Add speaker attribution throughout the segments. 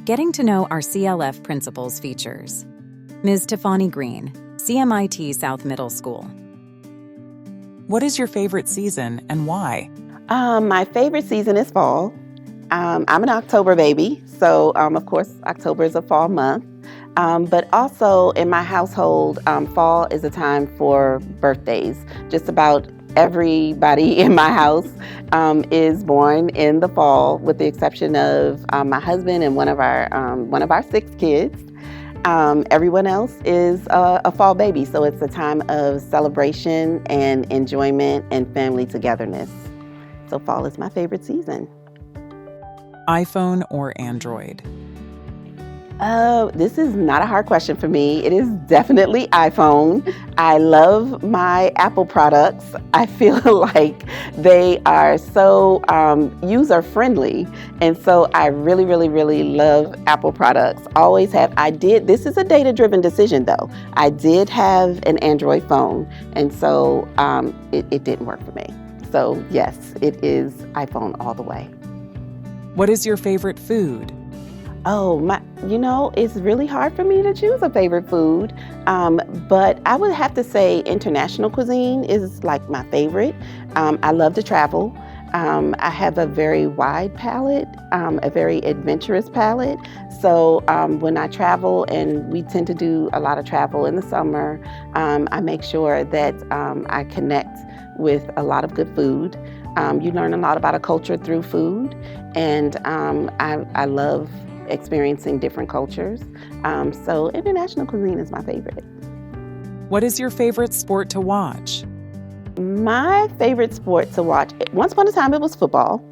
Speaker 1: Getting to know our CLF principals features Ms. Tiffawny Green, CMIT South Middle School.
Speaker 2: What is your favorite season and why?
Speaker 3: My favorite season is fall. I'm an October baby, so of course October is a fall month. But also in my household, fall is a time for birthdays. Just about everybody in my house is born in the fall, with the exception of my husband and one of our 6 kids. Everyone else is a fall baby, so it's a time of celebration and enjoyment and family togetherness. So fall is my favorite season.
Speaker 2: iPhone or Android?
Speaker 3: This is not a hard question for me. It is definitely iPhone. I love my Apple products. I feel like they are so user-friendly. And so I really, really, really love Apple products. Always have. This is a data-driven decision though. I did have an Android phone, and so it didn't work for me. So yes, it is iPhone all the way.
Speaker 2: What is your favorite food?
Speaker 3: It's really hard for me to choose a favorite food, but I would have to say international cuisine is like my favorite. I love to travel. I have a very wide palate, a very adventurous palate. So when I travel, and we tend to do a lot of travel in the summer, I make sure that I connect with a lot of good food. You learn a lot about a culture through food, and I love experiencing different cultures. So international cuisine is my favorite.
Speaker 2: What is your favorite sport to watch?
Speaker 3: My favorite sport to watch, once upon a time it was football,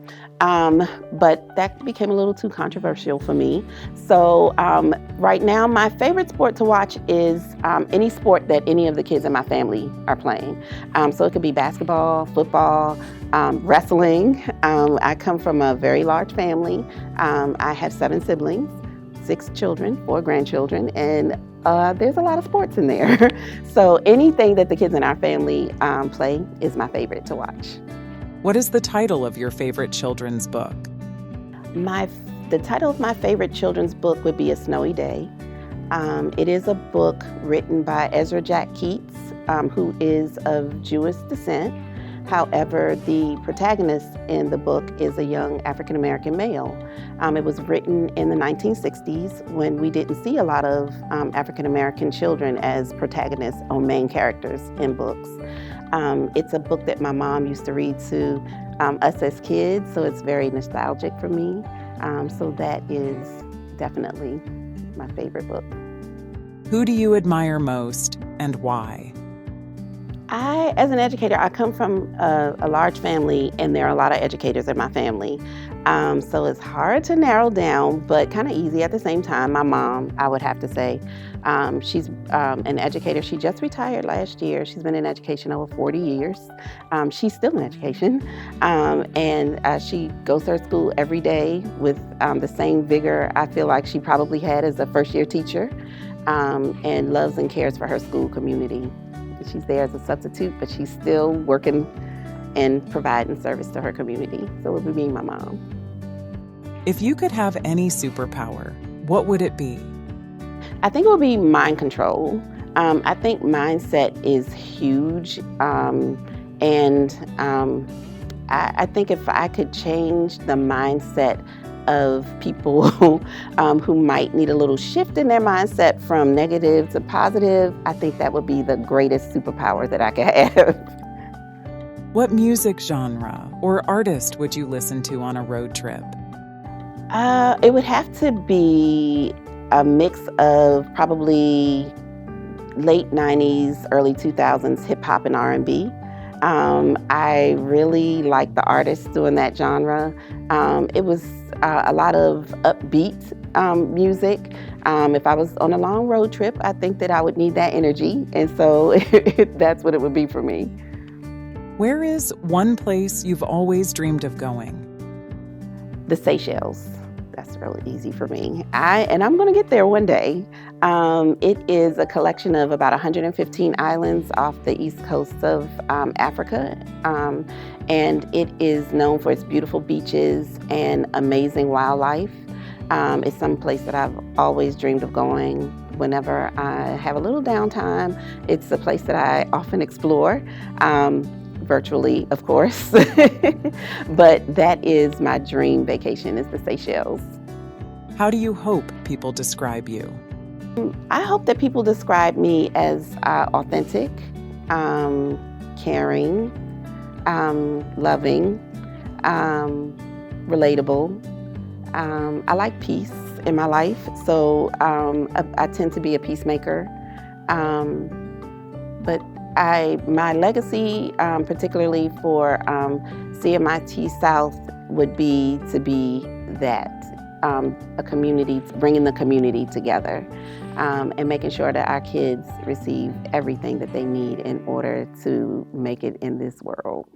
Speaker 3: but that became a little too controversial for me. So right now my favorite sport to watch is any sport that any of the kids in my family are playing. So it could be basketball, football, wrestling. I come from a very large family. I have 7 siblings, 6 children, 4 grandchildren, and there's a lot of sports in there. So anything that the kids in our family play is my favorite to watch.
Speaker 2: What is the title of your favorite children's book?
Speaker 3: The title of my favorite children's book would be A Snowy Day. It is a book written by Ezra Jack Keats, who is of Jewish descent. However, the protagonist in the book is a young African-American male. It was written in the 1960s when we didn't see a lot of African-American children as protagonists or main characters in books. It's a book that my mom used to read to us as kids, so it's very nostalgic for me. So that is definitely my favorite book.
Speaker 2: Who do you admire most and why?
Speaker 3: As an educator, I come from a large family, and there are a lot of educators in my family. So it's hard to narrow down, but kind of easy at the same time. My mom, I would have to say, she's an educator. She just retired last year. She's been in education over 40 years. She's still in education, and she goes to her school every day with the same vigor I feel like she probably had as a first-year teacher, and loves and cares for her school community. She's there as a substitute, but she's still working and providing service to her community. So it would be my mom.
Speaker 2: If you could have any superpower, what would it be?
Speaker 3: I think it would be mind control. I think mindset is huge. I think if I could change the mindset of people who might need a little shift in their mindset from negative to positive, I think that would be the greatest superpower that I could have.
Speaker 2: What music genre or artist would you listen to on a road trip?
Speaker 3: It would have to be a mix of probably late 90s, early 2000s hip hop and R&B. I really like the artists doing that genre. It was a lot of upbeat music. If I was on a long road trip, I think that I would need that energy. And so that's what it would be for me.
Speaker 2: Where is one place you've always dreamed of going?
Speaker 3: The Seychelles. That's really easy for me. I'm going to get there one day. It is a collection of about 115 islands off the east coast of Africa. And it is known for its beautiful beaches and amazing wildlife. It's some place that I've always dreamed of going. Whenever I have a little downtime, it's a place that I often explore, virtually, of course. But that is my dream vacation, is the Seychelles.
Speaker 2: How do you hope people describe you?
Speaker 3: I hope that people describe me as authentic, caring, loving, relatable. I like peace in my life, so I tend to be a peacemaker. But my legacy, particularly for CMIT South, would be to be that, a community, bringing the community together, and making sure that our kids receive everything that they need in order to make it in this world.